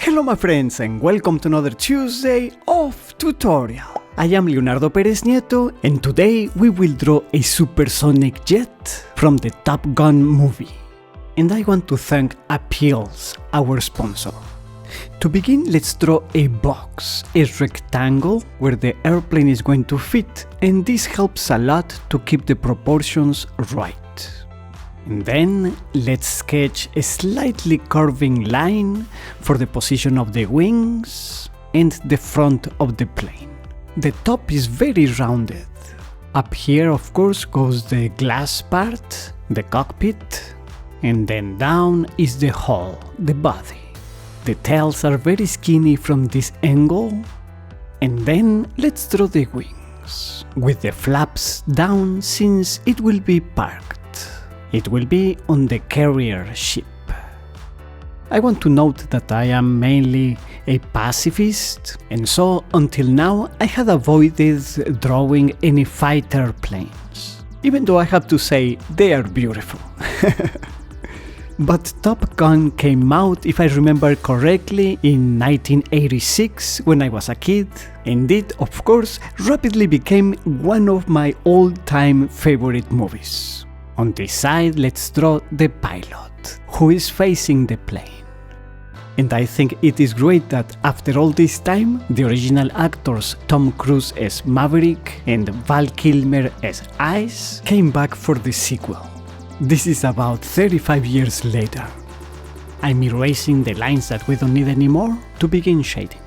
Hello my friends and welcome to another Tuesday of tutorial. I am Leonardo Perez Nieto and today we will draw a supersonic jet from the Top Gun movie. And I want to thank Appeals, our sponsor. To begin, let's draw a box, a rectangle where the airplane is going to fit, and this helps a lot to keep the proportions right. And then let's sketch a slightly curving line for the position of the wings and the front of the plane. The top is very rounded. Up here, of course, goes the glass part, the cockpit, and then down is the hull, the body. The tails are very skinny from this angle. And then let's draw the wings, with the flaps down since it will be parked. It will be on the carrier ship. I want to note that I am mainly a pacifist, and so until now I had avoided drawing any fighter planes, even though I have to say they are beautiful. But Top Gun came out, if I remember correctly, in 1986 when I was a kid, and it, of course, rapidly became one of my all-time favorite movies. On this side, let's draw the pilot, who is facing the plane. And I think it is great that after all this time, the original actors Tom Cruise as Maverick and Val Kilmer as Ice came back for the sequel. This is about 35 years later. I'm erasing the lines that we don't need anymore to begin shading.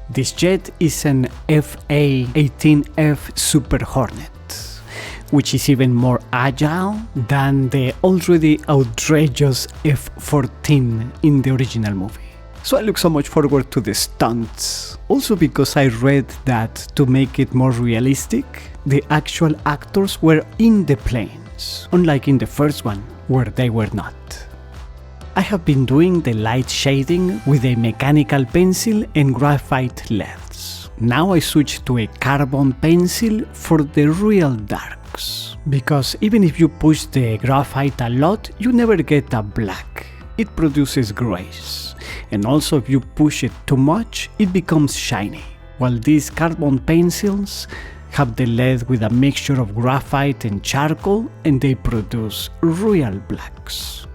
This jet is an FA-18F Super Hornet, which is even more agile than the already outrageous F-14 in the original movie. So I look so much forward to the stunts. Also because I read that to make it more realistic, the actual actors were in the planes, unlike in the first one, where they were not. I have been doing the light shading with a mechanical pencil and graphite leads. Now I switch to a carbon pencil for the real dark. Because even if you push the graphite a lot, you never get a black. It produces grays. And also if you push it too much, it becomes shiny. While these carbon pencils have the lead with a mixture of graphite and charcoal, and they produce real blacks.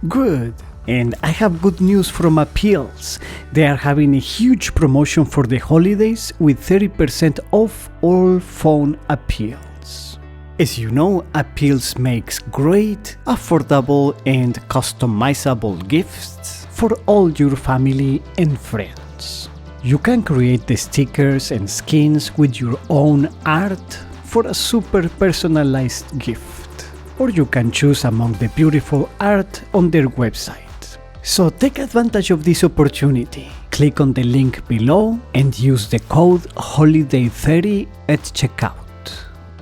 Good! And I have good news from Appeals. They are having a huge promotion for the holidays with 30% off all phone Appeals. As you know, Appeals makes great, affordable and customizable gifts for all your family and friends. You can create the stickers and skins with your own art for a super personalized gift, or you can choose among the beautiful art on their website. So take advantage of this opportunity. Click on the link below and use the code HOLIDAY30 at checkout.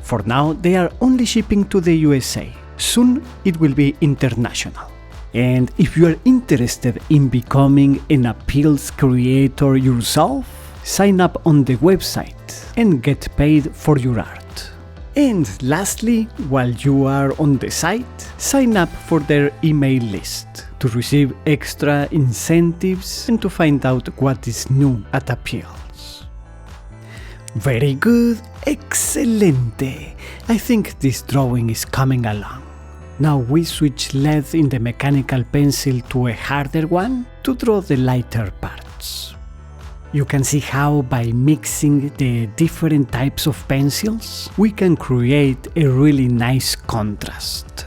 For now, they are only shipping to the USA. Soon, it will be international. And if you are interested in becoming an Appeals creator yourself, sign up on the website and get paid for your art. And lastly, while you are on the site, sign up for their email list to receive extra incentives and to find out what is new at Appeals. Very good, excelente! I think this drawing is coming along. Now we switch lead in the mechanical pencil to a harder one to draw the lighter parts. You can see how by mixing the different types of pencils, we can create a really nice contrast.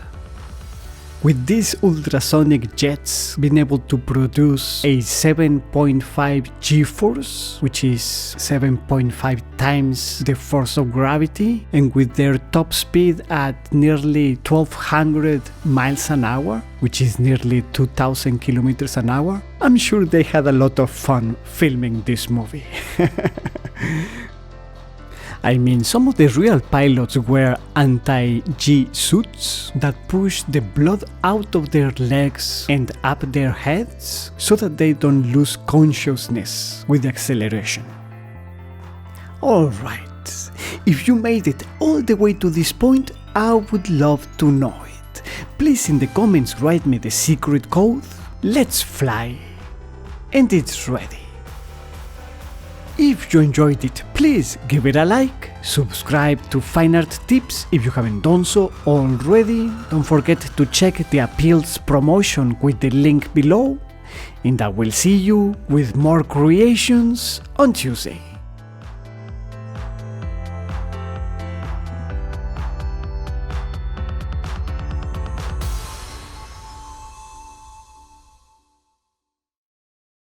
With these ultrasonic jets being able to produce a 7.5 G-force, which is 7.5 times the force of gravity, and with their top speed at nearly 1200 miles an hour, which is nearly 2000 kilometers an hour, I'm sure they had a lot of fun filming this movie. I mean, some of the real pilots wear anti-G suits that push the blood out of their legs and up their heads so that they don't lose consciousness with the acceleration. Alright, if you made it all the way to this point, I would love to know it. Please in the comments write me the secret code. Let's fly! and it's ready. If you enjoyed it, please give it a like, subscribe to Fine Art Tips if you haven't done so already, don't forget to check the Appeals promotion with the link below, and I will see you with more creations on Tuesday.